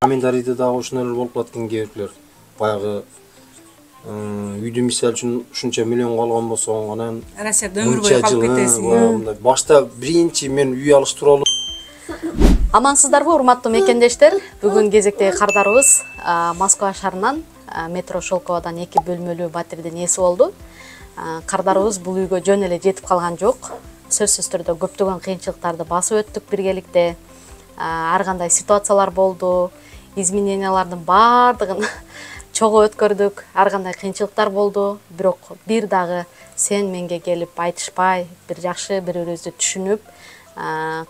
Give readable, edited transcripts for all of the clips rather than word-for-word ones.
Комментарийде дагы ошондой болуп калат экен кээ бирлер. Баягы үйдү мисалы үчүн ушунча миллион калган болсо, анан Россияда өмүр бою калып кетесиң. Башта биринчи мен үй алыш тууралуу. Амансыздарбы, урматтуу мекендештер? Бүгүн кезектеги кардарыбыз Москва шаарынан метро Шелковадан 2 бөлмөлүү батирдин ээси болду. Кардарыбыз бул үйгө жөн эле жетип калган жок. Сөзсүз түрдө көптөгөн кыйынчылыктарды басып өттүк биргеликте. Ар кандай ситуациялар болду. Изменениялардын баардыгын чогуу өткөрдүк. Ар кандай кыйынчылыктар болду. Бирок бир дагы сен менге келип айтышпай, бир жакшы бири-бирибизди түшүнүп,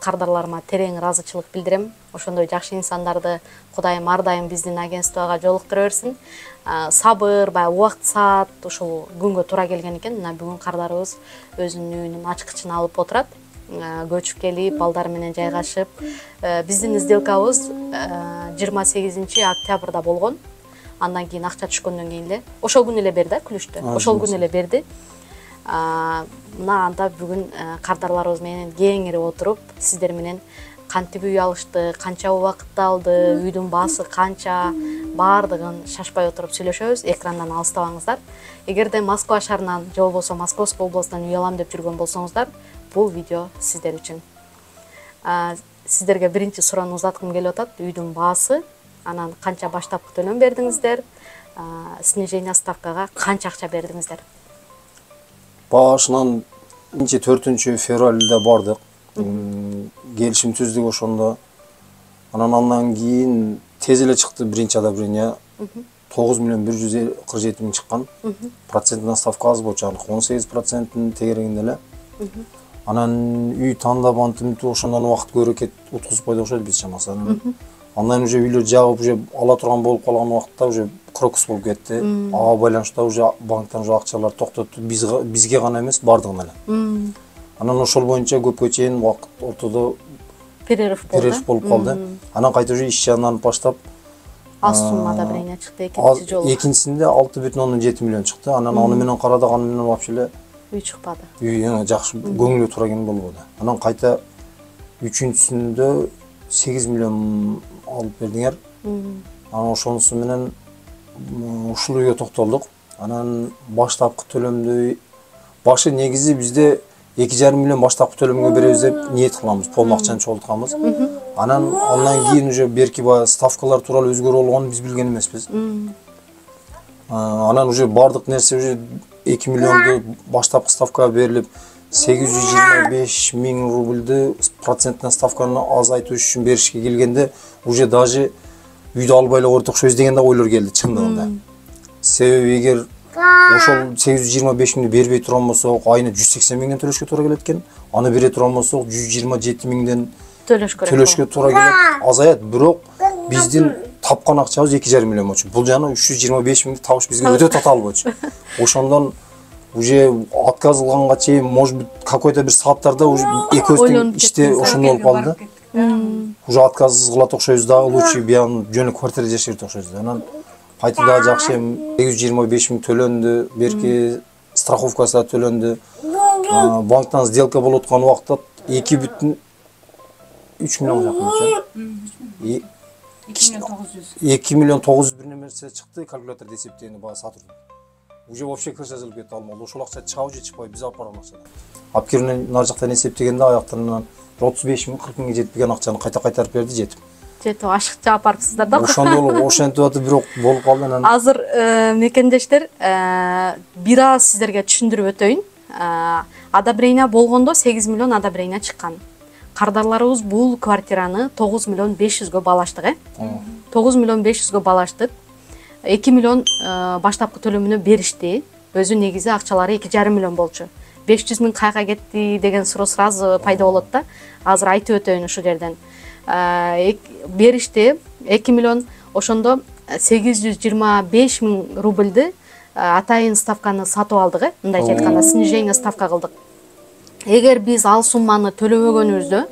кардарларыма терең ыраазычылык билдирем. Ошондой жакшы инсандарды Кудайым ар дайым биздин агентствого жолуктура берсин. Сабыр, убакыт саат ушул күнгө туура келген экен. Мына бүгүн кардарыбыз өзүнүн үйүнүн ачкычын алып отурат. Көчүп келип, балдары менен жайгашып. Биздин сделкабыз 28 октябрда болгон. Андан кийин акча түшкөндөн кийин эле, ошол күнү эле берди, күлүштү. Ошол күнү эле берди. Мына анда бүгүн кардарларыбыз менен кеңири отуруп, сиздер менен кантип үй алышты, канча убакытты алды, үйдүн баасы канча, баардыгын шашпай отуруп сүйлөшөбүз. Экрандан алыстабаңыздар. Эгерде Москва шаарынан же болбосо Московский областынан үй алам деп жүргөн болсоңуздар, бул видео сиздер үчүн. Сиздерге биринчи суроону узаткым келип атат. Үйдүн баасы, анан канча баштапкы төлөм бердиңиздер, снижение ставкага канча акча бердиңиздер? Башынан 4 февралда бардык. Келишим түздүк ошондо. Андан кийин тез эле чыкты биринчи одобрение. 9.147.000 чыккан. Проценттин ставка аз болчу, 18%-ын тегерегинде эле. Анан үй тандап антымтып ошондон убакыт көрөкет уткузуп койдук ошо биз чамасы. Андан уже үйлөр жагып уже ала турган болуп калган убакытта уже крокус болуп кетти. Ага байланыштуу уже банктан уже акчалар токтотту. Бизге гана эмес, бардыгына эле. Анан ошол боюнча көпкө чейин убакыт ортодо перерыв болуп калды. Анан кайта уже иш жагынан баштап аз сумма одобрение чыкты экинчи жолу. Экинчисинде 6,7 миллион чыкты. Анан аны менен карадык, аны менен вообще эле үй чыкпады. Үй жакшы көңүлгө туура келген болбоду. Анан кайта үчүнчүсүндө 8 миллион алып бердиңер. Анан ошонусу менен ушул үйгө токтолдук. Анан баштапкы төлөмдү башы негизи бизде 2,5 миллион баштапкы төлөмгө беребиз деп ниет кылганбыз, полный акчаны чогултканбыз. Андан кийин уже берки ставкалар тууралуу өзгөрүп болгонун биз билген эмеспиз. Анан уже бардык нерсе уже 2 миллионду баштапкы ставкага берилип, 825 миң рубльды проценттен ставканы азайтыш үчүн беришке келгенде уже даже үйдү албай эле койдук окшойбуз деген да ойлор келди чындыгында. Себеби эгер ошол 825 миңди бербей турган болсок, айына 180 миңден төлөшкө туура келет экен. Аны бере турган болсок, 127 миңден төлөшкө туура келет. Азаят, бирок биздин тапкан акчабыз 2,5 миллион болчу. Бул жана 325 миңди табыш бизге өтө татаал болчу. Ошондон уже отказ кылганга чейин, может быть, какой-то бир сааттарда уже экөөбүздүн иште ошондой болуп калды. Уже отказ кылат окшойбуз дагы, лучше биягын жөнү квартирада жашайт окшойбуз. Анан кайта дагы жакшы 825 миң төлөндү, берки страховкасы да төлөндү. Банктан сделка болуп аткан убакта 2,3 миллион жакын. 2 миллион 900 бир нерсе чыкты, калькулятордо эсептегенде баа сатырдым. Уже вообще крыша жазылып кетти, алмады. Ошол акча чыгабы же чыкпайбы, биз алып барган акчадан. Апкеринен нар жактан эсептегенде аяктарынан 35 миң 40 миңге жетпеген акчаны кайта кайтарып берди, жетип. Жетип ашыкча алып барыпсыздар да. Ошондо ошентип атып бирок болуп калды. Анан азыр мекендештер бир аз сиздерге түшүндүрүп өтөйүн. Одобрение болгондо 8 миллион одобрение чыккан. Кардарларыбыз бул квартираны 9 миллион 500гө балаштык, 9 миллион 500гө балаштык. 2 миллион баштапкы төлөмүнө беришти. Өзү негизи акчалары 2,5 миллион болчу. 500 миң кайга кетти деген суроо сразу пайда болот да. Азыр айтып өтөйүн ушул жерден. Беришти 2 миллион, ошондо 825 миң рубльды атайын ставканы сатып алдык, мындайча айтканда снижение ставка кылдык. Эгер биз ал сумманы төлөбөгөнүбүздө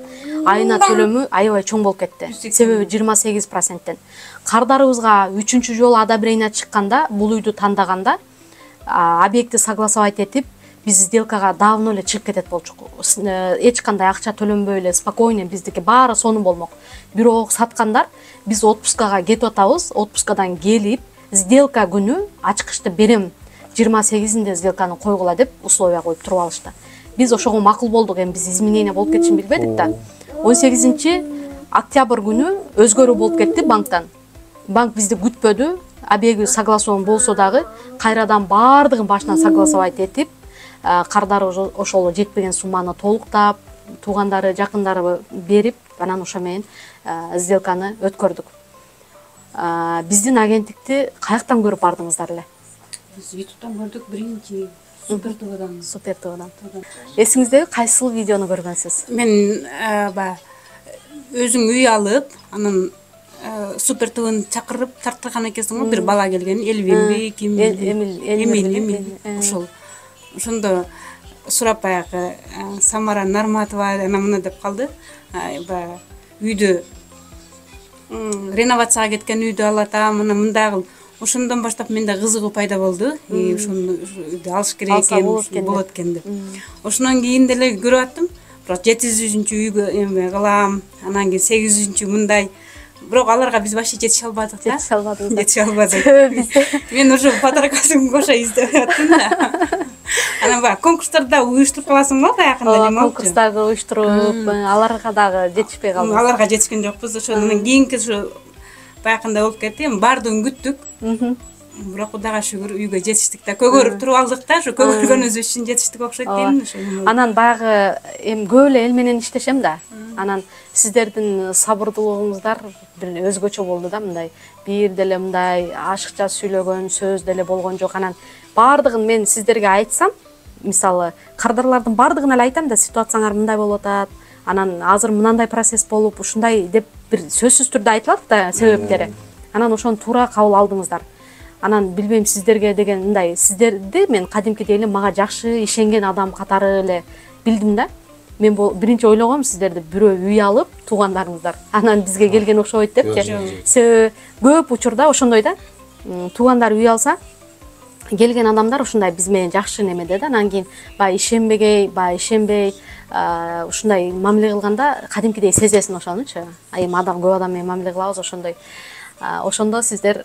айына төлөмү аябай чоң болуп кетти. Себеби 28%. Кардарыбызга 3-жолу одобрение чыкканда, бул үйдү тандаганда, объектти согласовать этип, биз сделкага давно эле чыгып кетет болчук. Эч кандай акча төлөнбөй эле спокойно биздики баары сонун болмок. Бирок саткандар биз отпускага кетип атабыз, отпускадан келип сделка күнү ачкычты берем 28-inde сделканы койгула деп условия коюп туруп алышты. Биз ошого макул болдук, эми биз изменение болуп кетишин билбедик да. 18-октябрь күнү өзгөрүү болуп кетти банктан. Банк бизди күтпөдү, абеги согласован болсо дагы кайрадан баардыгын башынан согласовать этип, кардары ошол жетпеген сумманы толуктап, туугандары, жакындары берип, анан ошо менен сделканы өткөрдүк. Биздин агенттикти каяктан көрүп бардыңыздар эле? Biz YouTube'dan gördük birinci Super TV'dan. Супер ТВдан. Эсиңиздеги кайсыл видеону көргөнсүз? Men özüm үй алып, анан Super TV'ni чакырып тарттырган экенсиң го, бир бала келген, Элвинби, ким? Эмил. Ошол. Ошондо сурап баягы Самара Нарматова ана мына деп калды. Баягы үйдү реновацияга кеткен үйдү алатам, мына мындай кыл. Ошондон баштап менде кызыгуу пайда болду. Ошону алыш керек экен, болот экен деп. Ошондон кийин деле көрүп аттым. Бирок 700-үйгө эме кылам, анан кийин 800 мындай. Бирок аларга биз вообще жетише албадык да. Жетише албадык. Мен уже фотокартын коша издеп аттым да. Анан баягы конкурстарда уюштуруп каласың го, баягында неме болчу. Конкурстарды уюштуруп, аларга дагы жетишпей калды. Аларга жетишкен жокпуз. Ошондон кийинки ушу баягында болуп кетти. Баардыгын күттүк. Бирок Кудайга шүгүр үйгө жетиштик да. Көгөрүп туруп алдык да, ошо көгөргөнүбүз үчүн жетиштик окшойт дейм ошо. Анан баягы эми көп эле эл менен иштешем да. Анан сиздердин сабырдуулугуңуздар бир өзгөчө болду да, мындай бир деле мындай ашыкча сүйлөгөн сөз деле болгон жок. Анан баардыгын мен сиздерге айтсам, мисалы кардарлардын баардыгына эле айтам да, ситуацияңар мындай болуп атат. Анан азыр мындай процесс болуп, ушундай деп бир сөзсүз түрдө айтылат да себептери. Анан ошону туура кабыл алдыңыздар. Анан билбейм сиздерге деген мындай, сиздерди мен кадимкидей эле мага жакшы ишенген адам катары эле билдим да. Мен биринчи ойлогом сиздерди бирөө үй алып, туугандарыңыздар. Анан бизге келген окшойт депчи. Себеби көп учурда ошондой да. Туугандар үй алса, келген адамдар ушундай биз менен жакшы немеде да. Анан кийин баягы ишенбей, ушундай мамиле кылганда кадимкидей сезесиң ошонучу. Эми адам көп адам менен мамиле кылабыз ошондой. Ошондо сиздер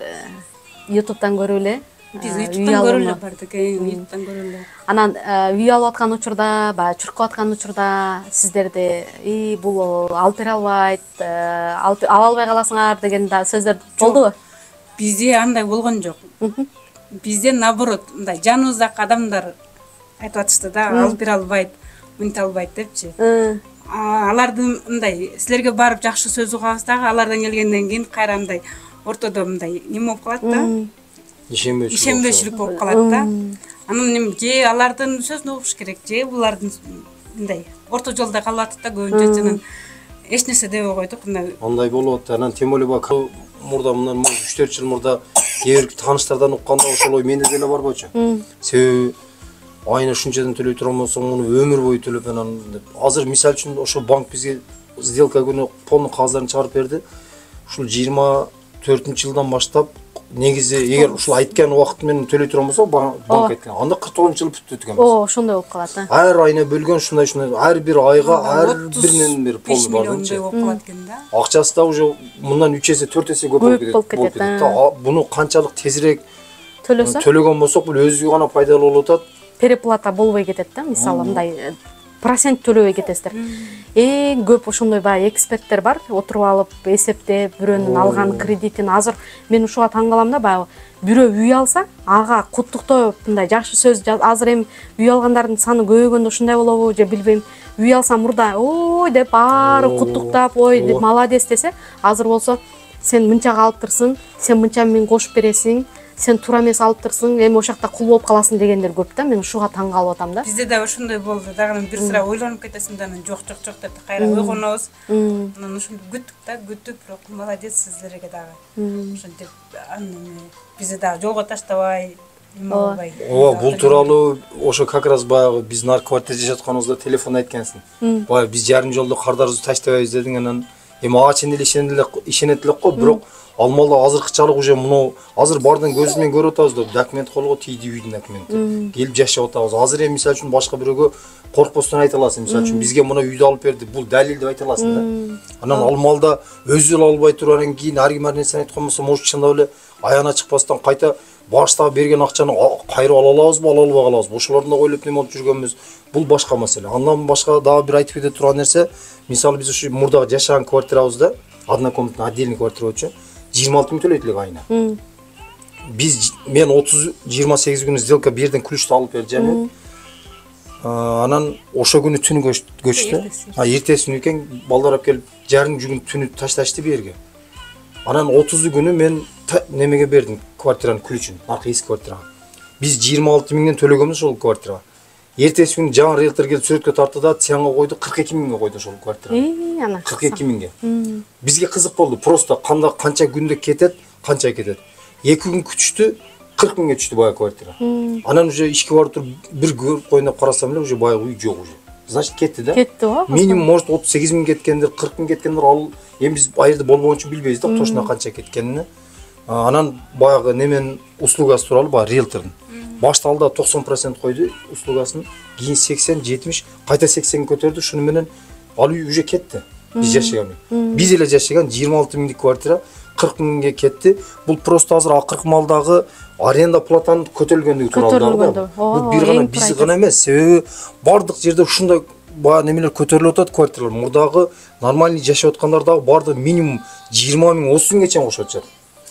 YouTube'дан көрүп эле, биз YouTube'дан көрүп эле бардык, YouTube'дан көрүп эле. Анан үй алып аткан учурда, баягы чуркап аткан учурда сиздерди бул алып бере албайт, ала албай каласыңар деген да сөздөр болдубу? Бизде андай болгон жок. Бизде наоборот, мындай жаныбыздагы адамдар айтып атышты да, алып бере албайт, мынте албайт депчи. Алардын мындай силерге барып жакшы сөз угабыз дагы, алардан келгенден кийин кайра мындай ортодо мындай неме болуп калат да. Ишенбөөчүлүк болуп калат да. Анан эми же алардын сөзүн угуш керек, же булардын мындай орто жолдо калып атат да көбүнчө. Анан эч нерсе дебей койдук, мындай. Андай болуп атты. Анан тем более мурда мындан 3-4 жыл мурда кээ бир тааныштардан укканда ошол ой менде деле бар болчу. Себеби айына ушунчадан төлөй турган болсоң, муну өмүр бою төлөп анан азыр мисал үчүн ошо банк бизге сделка күнү полный кагыздарын чыгарып берди. Ушул 24-жылдан баштап негизи эгер ушул айткан убакыт менен төлөй турган болсо, банк айткан, анда 49-жыл бүттү деген болсо. Ошондой болуп калат да. Ар айына бөлгөн ушундай ар бир айга ар биринен бир полный бардынчы. болуп калат экен да. Акчасы да уже мындан 3 эсе 4 эсе көп болуп кетет. Буну канчалык тезирээк төлөгөн болсок, бул өзүгө гана пайдалуу болуп атат. Переплата болбой кетет да, мисалы мындай процент төлөбөй кетесиздер. Эң көп ошондой баягы эксперттер бар, отуруп алып эсептеп, бирөөнүн алган кредитин. Азыр мен ушуга таң калам да, баягы бирөө үй алса, ага куттуктоо мындай жакшы сөз. Азыр эми үй алгандардын саны көбөйгөндө ушундай болобу, же билбейм. Үй алсам мурда ой деп баары куттуктап, ой деп молодец десе, азыр болсо сен мынчага алыптырсың, сен мынча мен кошуп бересиң, сен туура эмес алыптырсың, эми ошол жакта кул болуп каласың дегендер көп да. Мен ушуга таң калып атам да. Бизде да ошондой болду. Дагы бир сыра ойлонуп кетесиң да, анан жок деп кайра ойгонобуз. Анан ошондо күттүк, бирок молодец сиздерге дагы. Ошентип бизде дагы жолго таштабай, эме болбой. Ооба, бул тууралуу ошо как раз баягы биз нарквартирада жашатканыбызда телефон айткансың. Баягы биз жарым жолдо кардарыбызды таштабайбыз дедиң, анан эми ага чейин эле ишенет элек го, бирок Алмалда азыркычалык уже мынау азыр бардын көзү менен көрүп атабыз да документ колго тийди үйдүн документи. Келип жашап атабыз. Азыр эми мисалы үчүн башка бирөөгө коркпостон айта аласың. Мисалы үчүн бизге мына үйдү алып берди, бул далил деп айта аласың да. Анан Алмалда өзү эле албай туруп анан кийин ар ким ар нерсени айткан болсо, может чындап эле аяна чыкпастан кайта башта берген акчаны кайрып ала алабызбы, ала албай калабызбы? Ошолордун да ойлоп неме болуп жүргөнбүз. Бул башка маселе. Андан башка дагы бир айтып кете турган нерсе, мисалы биз ушу мурдагы жашаган квартирабызда однокомнатный отдельный квартира болчу 26 миң төлөйт элек айына. Мен 28 күнү сделка бирден ключту алып берди жана. Анан ошо күнү түнү көчтү. Эртеси күнү экен балдар алып келип жарым жүгүн түнү ташташты бу жерге. Анан 30 күнү мен немеге бердим квартиранын ключун, аркы эски квартирага. Биз 26 миңден төлөгөнбүз ошол квартирага. Эртеси күнү жаңы риэлтор келип сүрөткө тартты да ценга койду, 42 миңге койду ошол квартираны. Ана 42 миңге. Бизге кызык болду. Просто канча күндө кетет, канча кетет. 2 күн күтүштү, 40 миңге түштү баягы квартира. Анан уже ишке барып туруп бир көрүп койнуп карасам эле уже баягы үй жок уже. Значит кетти да. Кетти го. Минимум может 38 миң кеткендир, 40 миң кеткендир, ал эми биз айырды болбогон үчүн билбейбиз да точно канча кеткенин. Анан баягы немен услугасы тууралуу баягы риэлтордун. Башта алда 90% койду услугасын, кийин 80-70, кайта 80 көтөрдү. Шуну менен ал үй уже кетти. Биз жашаган үй. Биз эле жашаган 26 миңдик квартира 40 миңге кетти. Бул просто азыр акыркы малдагы аренда платанын көтөрүлгөндүгү тууралуу да. Бул бир гана биз гана эмес, себеби бардык жерде ушундай баягы немелер көтөрүлүп атат квартиралар. Мурдагы нормальный жашап аткандар дагы барды минимум 20 миң 30 миңге чейин кошуп атышат.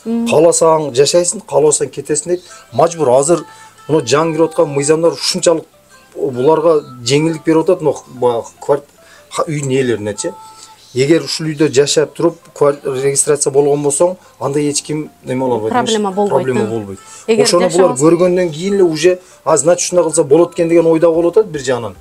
Кааласаң жашайсың, каалабасаң кетесиң дейт. Мажбур азыр мына жаңы кирип аткан мыйзамдар ушунчалык буларга жеңилдик берип атат, баягы үйдүн ээлеринечи. Эгер ушул үйдө жашап туруп регистрация болгон болсоң, анда эч ким неме боло албайт. Проблема болбойт. Ошону булар көргөндөн кийин эле уже значит ушундай кылса болот экен деген ойда болуп атат бир жагынан.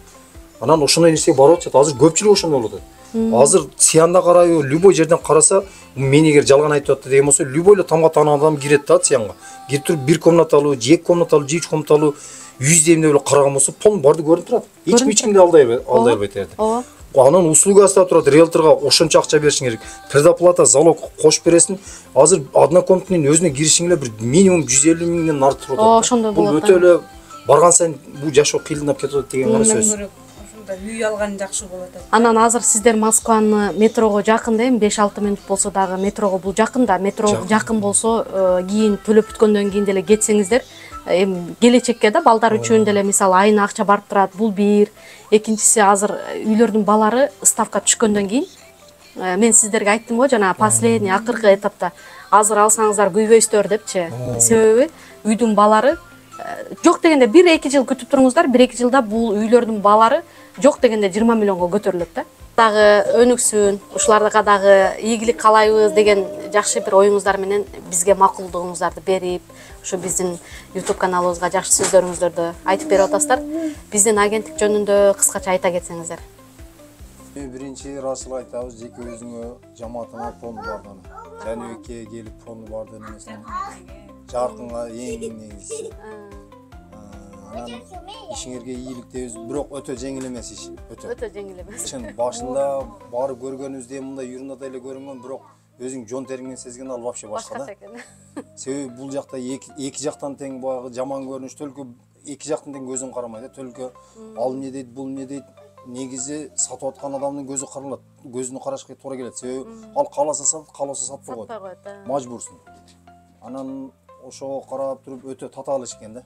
Анан ошондой нерсеге барып атышат. Азыр көпчүлүк ошондой болуп атат. Азыр Сианда карайбы, любой жерден караса, мен эгер жалган айтып атты деген болсо, любой эле тамга таанан адам кирет да Сианга. Кирип туруп бир комнаталуу, же эки комнаталуу, же үч комнаталуу үй издейм деп эле караган болсо, полный барды көрүнүп турат. Эч кимди алдай албайт эрде. Анан услугасы да турат, риэлторго ошончо акча беришиң керек. Предоплата, залог кошуп бересиң. Азыр однокомнатный өзүнө киришиң эле бир минимум 150 миңден нары туруп атат. Ошондой болот. Бул өтө эле барган сайын бул жашоо кыйындап кетип атат деген гана сөз. Ошондо үй алган жакшы болот. Анан азыр сиздер Москваны метрого жакын да, эми 5-6 мүнөт болсо дагы метрого бул жакын да. Метро жакын болсо кийин төлөп бүткөндөн кийин деле кетсеңиздер, эми келечекке да балдар үчүн деле мисалы айына акча барып турат. Бул бир. Экинчиси азыр үйлөрдүн балары ставка түшкөндөн кийин мен сиздерге айттым го жана последний акыркы этапта азыр алсаңыздар күйбөйсүздөр депчи. Себеби үйдүн балары жок дегенде 1-2 жыл күтүп туруңуздар, 1-2 жылда бул үйлөрдүн балары жок дегенде 20 миллионго көтөрүлөт да. Дагы өнүксүн, ушуларга дагы ийгилик каалайбыз деген жакшы бир оюңуздар менен бизге макулдугуңуздарды берип, ушу биздин YouTube каналыбызга жакшы сөздөрүңүздөрдү айтып берип атасыздар. Биздин агенттик жөнүндө кыскача айта кетсеңиздер. Биринчи Расыл айтабыз, жеке өзүңө жамаатыңа фонду бардыгын. Жаныбекке келип фонду бардыгын эмесин. Жаркынга эң негизгиси. Анан ишиңерге ийгилик дейбиз, бирок өтө жеңил эмес иш. Өтө жеңил эмес. Чын башында барып көргөнүбүздө мындай юрунда эле көрүнгөн, бирок өзүң жон тереңден сезген ал вообще башка да. Себеби бул жакта эки жактан тең баягы жаман көрүнүш, төлкө эки жактан тең көзүң карамайт да. Төлкө ал эмне дейт, бул эмне дейт. Негизи сатып аткан адамдын көзү каралат, көзүнө карашка туура келет. Себеби ал кааласа сатат, кааласа сатпай коет. Мажбурсуң. Анан ошого карап туруп өтө татаал экен да.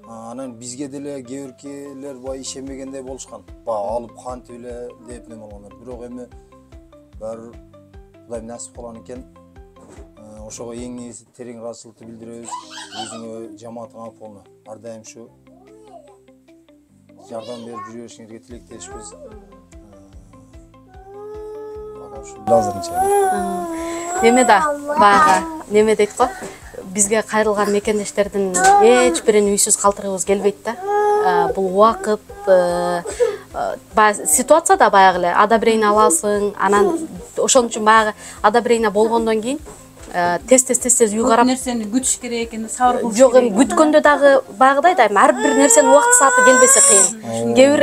Анан бизге деле кээ-биркилер бай ишенбегендей болушкан. Баягы алып кантип эле деп неме болгондор. Бирок эми баары Кудай насип кылган экен. Ошого эң негизи терең ыраазычылыкты билдиребиз. Өзүңө, жамаатыңа полный ар дайым ушу жардам берип жүрө беришиңерге тилектешпиз. Эме да баягы неме дейт го. Бизге кайрылган мекендештердин эч бирин үйсүз калтыргыбыз келбейт да. Бул убакыт ситуация да баягы эле одобрение аласың, анан ошон үчүн баягы одобрение болгондон кийин тез үй карап нерсени күтүш керек экен, сабыр кылыш керек. Жок, эми күткөндө дагы баягыдай да ар бир нерсенин убакыт сааты келбесе кыйын. Кээ бир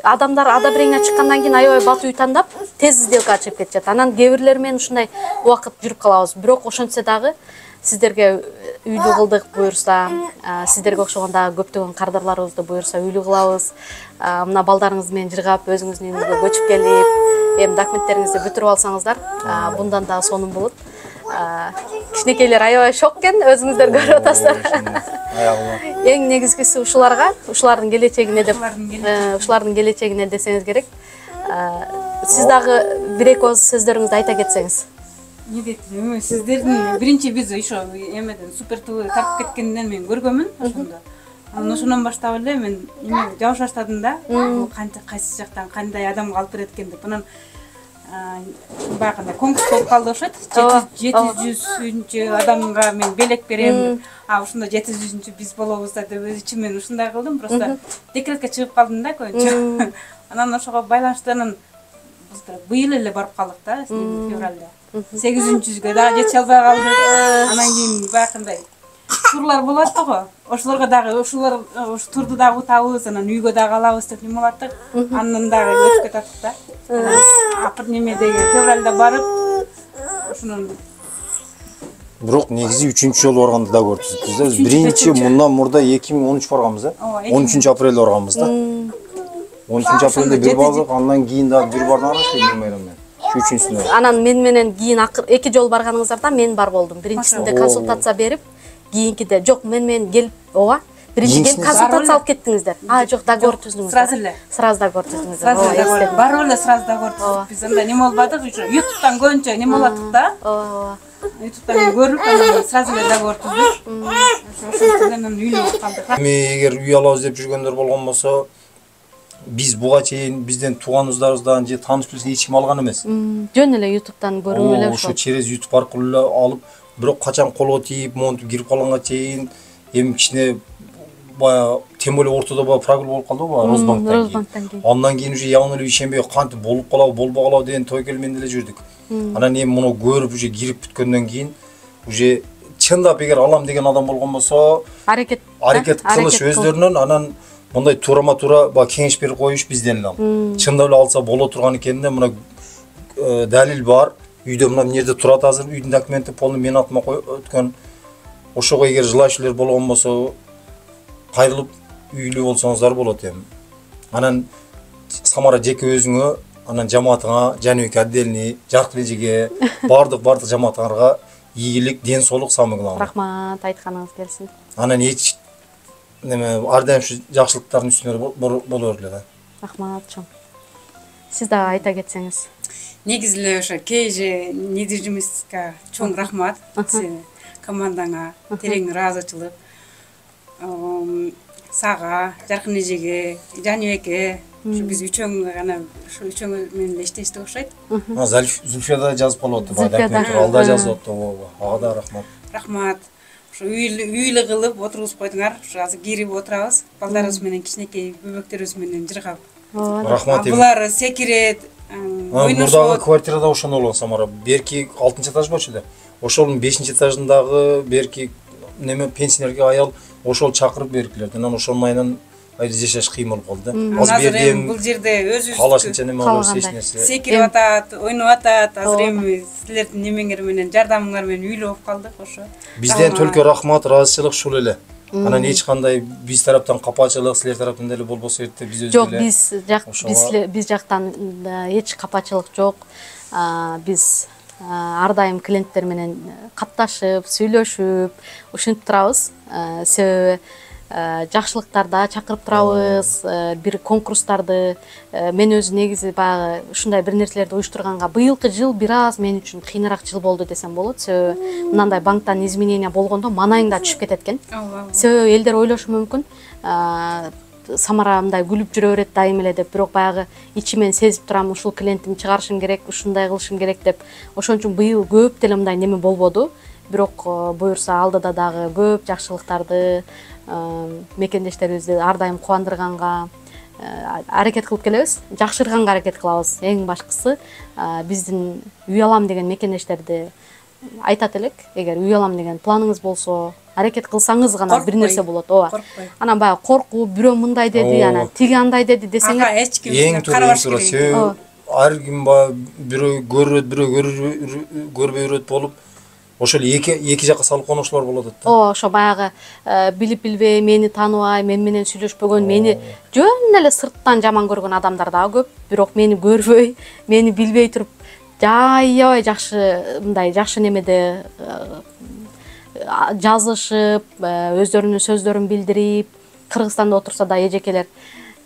адамдар одобрение чыккандан кийин аябай бат үй тандап, тез сделка чыгып кетет. Анан кээ бирлери менен ушундай убакыт жүрүп калабыз. Бирок ошентсе дагы сиздерге үйлүү кылдык буюрса, сиздерге окшогон дагы көптөгөн кардарларыбызды буюрса үйлүү кылабыз. Мына балдарыңыз менен жыргап, өзүңүздүн үйүңүзгө көчүп келип, эми документтериңизди бүтүрүп алсаңыздар, bundan да сонун болот. Кичинекейлер аябай шок экен, өзүңүздөр көрүп атасыздар. Эң негизгиси ушулардын келечегине десеңиз керек. Сиз дагы бир-эки ооз сөздөрүңүздү айта кетсеңиз. Не дейт? Сиздердин биринчи биз ошо эмеден супер туу тартып кеткенден мен көргөнмүн ошондо. Анан ошондон баштап эле мен жабыш баштадым да. Бул канча кайсы жактан кандай адамга алып берет экен деп. Анан баягындай конкурс болуп калды окшойт. 700-чү адамга мен белек берем. Ошондо 700-чү биз болобуз да деп өз ичимен ушундай кылдым. Просто декретке чыгып калдым да көбүнчө. Анан ошого байланыштуу быйыл эле барып калдык да, февралда. 800-чүгө дагы жете албай калдык. Анан кийин баягындай турлар болот го. Ошолорго дагы ошолор турду дагы утабыз, анан үйгө дагы алабыз деп неме кылаттык. Андан дагы өтүп кетаттык да. Апыр немедеги февралда барып ошонун Бирок негизи 3-жолу барганда да көрдүңүз да. Биз биринчи мындан мурда 2013 барганбыз да. 13 апрелде барганбыз да. 13 апрелде бир бардык, андан кийин дагы бир бардым менен. Үчүнчүсүнө. Анан мен менен кийин 2 жол барганыңыздарда мен бар болдум. Биринчисинде консультация берип, кийинкиде жок мен келип, ооба. Биринчи келип консультация алып кеттиңиздер. Жок, договор түздүңүздөр. Сразу договор түздүңүздөр. Барып эле сразу договор түздүк. Биз анда неме болбадык, YouTube'дан көбүнчө неме болаттык да. Ооба. YouTube'дан көрүп, анан сразу эле договор түздүк. Ошол менен үйлүү болуп калдык. Эгер үй алабыз деп жүргөндөр болгон болсо, биз буга чейин бизден тууганыбыздардан же тааныш билсе эч ким алган эмес. Жөн эле YouTube'дан көрүп эле ошо через YouTube аркылуу эле алып, бирок качан колго тийип, монтип кирип калганга чейин эми кичине бая тем более ортодо бая прогул болуп калды го, Росбанктан кийин. Андан кийин уже яңы эле ишенбей кантип болуп калабы, болбой калабы деген той келменде эле жүрдүк. Анан эми муну көрүп уже кирип бүткөндөн кийин уже чындап эгер алам деген адам болгон болсо, аракет кылыш өздөрүнөн, анан мындай турама-тура кеңеш берип коюш бизден эле ал. Чындап эле алса боло турган экенде, мына далил бар. Үйдө мына жерде турат азыр, үйдүн документи полный менин атыма өткөн. Ошого эгер желающийлер болгон болсо, кайрылып үйлүү болсоңуздар болот эми. Анан Самара жеке өзүңө, анан жамаатыңа, Жаныбек отдельный, Жаркын эжеге, бардык жамаатыңарга ийгилик, ден соолук самый главный. Рахмат, айтканыңыз келсин. Анан эч ар дайым ушу жакшылыктардын үстүнө боло берле да. Рахмат чоң. Сиз дагы айта кетсеңиз. Негизи эле ошо КЖ недвижимостька чоң рахмат. Командаңа терең ыраазычылык. Сага, Жаркын эжеге, Жаныбекке, ушу биз үчөөңө гана ушу үчөөңөр менен эле иштештик окшойт. Зульфия да жазып калып атты, алда жазып атты. Ага да рахмат. Рахмат. Ушу үйлүү кылып отургузуп койдуңар. Ушу азыр кирип отурабыз. Балдарыбыз менен кичинекей бөбөктөрүбүз менен жыргап. Рахмат. Булар секирет, мурдагы квартирада ошондой болгон Самара. Берки 6-этаж болчу да. Ошонун 5-этажындагы берки неме пенсионерге аял ошол чакырып беркилер. Анан ошонун майынан айда жашаш кыйын болуп калды. Азыр эми бул жерде өзүбүз калашынча неме алып эч секирип атат, ойноп атат. Азыр эми силердин немеңер менен, жардамыңар менен үйлүү болуп калдык ошо. Бизден төлкө рахмат, ыраазычылык ушул эле. Анан эч кандай биз тараптан капачылык, силер тараптан деле болбосо эрте биз өзү эле. Жок, биз жактан эч капачылык жок. Биз ар дайым клиенттер менен катташып, сүйлөшүп, ушинтип турабыз. Себеби жакшылыктарда чакырып турабыз, бир конкурстарды. Мен өзү негизи баягы ушундай бир нерселерди уюштурганга быйылкы жыл бир аз мен үчүн кыйыныраак жыл болду десем болот. Себеби мындай банктан изменение болгондо манайың да түшүп кетет экен. Себеби элдер ойлошу мүмкүн, Самара мындай күлүп жүрө берет дайым эле деп, бирок баягы ичимен сезип турам, ушул клиентимди чыгарышым керек, ушундай кылышым керек деп. Ошон үчүн быйыл көп деле мындай неме болбоду. Бирок буюрса алдыда дагы көп жакшылыктарды мекендештерибизди ар дайым кубандырганга аракет кылып келебиз. Жакшырганга аракет кылабыз. Эң башкысы биздин үй алам деген мекендештерди айтат элек. Эгер үй алам деген планыңыз болсо, аракет кылсаңыз гана бир нерсе болот. Ооба. Анан баягы коркуу, бирөө мындай деди, анан тиги андай деди десеңер, эч ким карабаш керек. ар ким бирөө көрөт, бирөө көрбөй өрөт болуп, ошол эки жакка салып коношулар болот да. Ошо баягы билип билбей, мени тааныбай, мен менен сүйлөшпөгөн, мени жөн эле сырттан жаман көргөн адамдар дагы көп. Бирок мени көрбөй, мени билбей туруп, аябай жакшы мындай жакшы немеде жазышып, өздөрүнүн сөздөрүн билдирип, Кыргызстанда отурса да эжекелер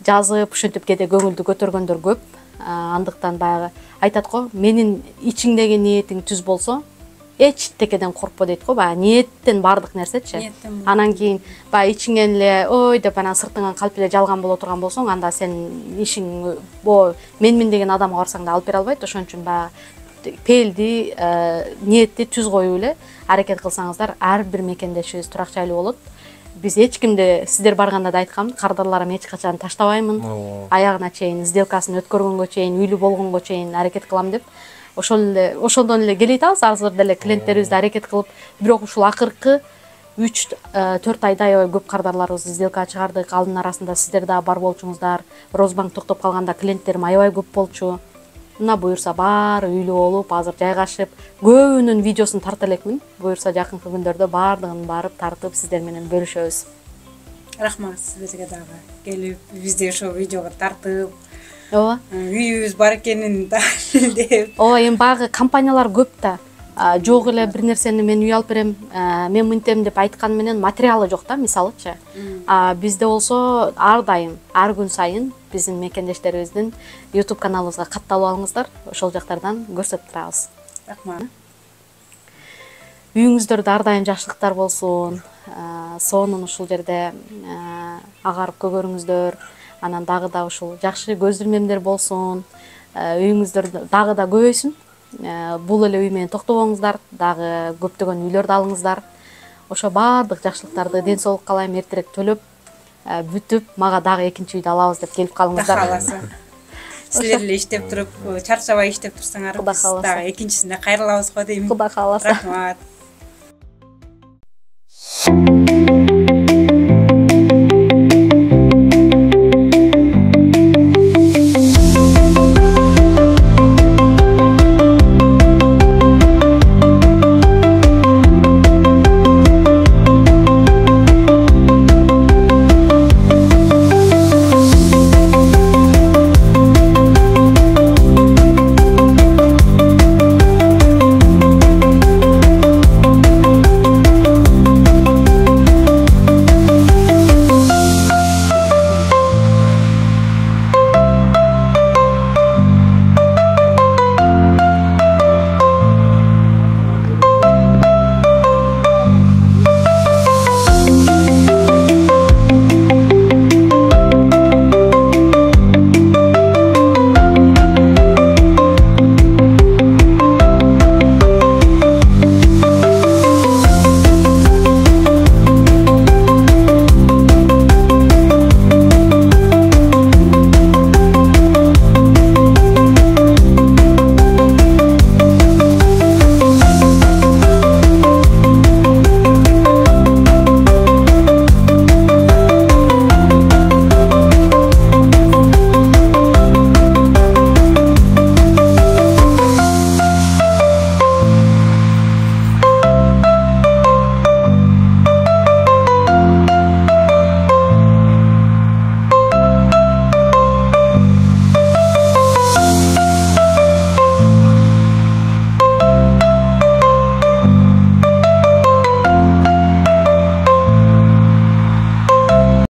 жазып, ушинтип кээде көңүлдү көтөргөндөр көп. Андыктан баягы айтат го, менин ичиңдеги ниетиң түз болсо, эчтекеден коркпо дейт го, баягы ниеттен бардык нерсечи. Анан кийин баягы ичиңен эле ой деп анан сыртыңан калп эле жалган боло турган болсоң, анда сен ишиң менмин деген адамга барсаң да алып бере албайт. Ошон үчүн баягы пээлди, ниетти түз коюп эле аракет кылсаңыздар, ар бир мекендешибиз турак жайлуу болот. Биз эч кимди, сиздер барганда да айткам, кардарларым эч качан таштабаймын. Аягына чейин, сделкасын өткөргөнгө чейин, үйлүү болгонго чейин аракет кылам деп. Ошондон эле келе атабыз, азыр деле клиенттерибизди аракет кылып, бирок ушул акыркы 3-4 айда аябай көп кардарларыбызды сделкага чыгардык. Алдын арасында сиздер да бар болчуңуздар. Розбанк токтоп калганда клиенттерим аябай көп болчу. Мына буюрса баары үйлүү болуп, азыр жайгашып, көбүнүн видеосун тарта элекмин. Буюрса жакынкы күндөрдө баардыгын барып тартып сиздер менен бөлүшөбүз. Рахмат сиздерге дагы келип, бизди ошо видеого тартып, Ооба. үйүбүз бар экенин далилдеп. Ооба, эми баягы компаниялар көп да. Жок эле бир нерсени мен үй алып берем, мен мынтем деп айткан менен материалы жок да, мисалычы. Бизде болсо ар дайым, ар күн сайын биздин мекендештерибиздин YouTube каналыбызга катталып алыңыздар. Ошол жактардан көрсөтүп турабыз. Рахмат. Үйүңүздөрдө ар дайым жакшылыктар болсун. Сонун ушул жерде агарып көгөрүңүздөр. Анан дагы да ушул жакшы көз ирмемдер болсун. Үйүңүздөр дагы да көбөйсүн. Бул эле үй менен токтобоңуздар, дагы көптөгөн үйлөрдү алыңыздар. Ошо баардык жакшылыктарды, ден соолук каалайм, эртерээк төлөп, бүтүп, мага дагы экинчи үйдү алабыз деп келип калыңыздар. Кааласа. Силер эле иштеп туруп, чарчабай иштеп турсаңар, биз дагы экинчисине кайрылабыз го дейм. Кудай кааласа. Рахмат.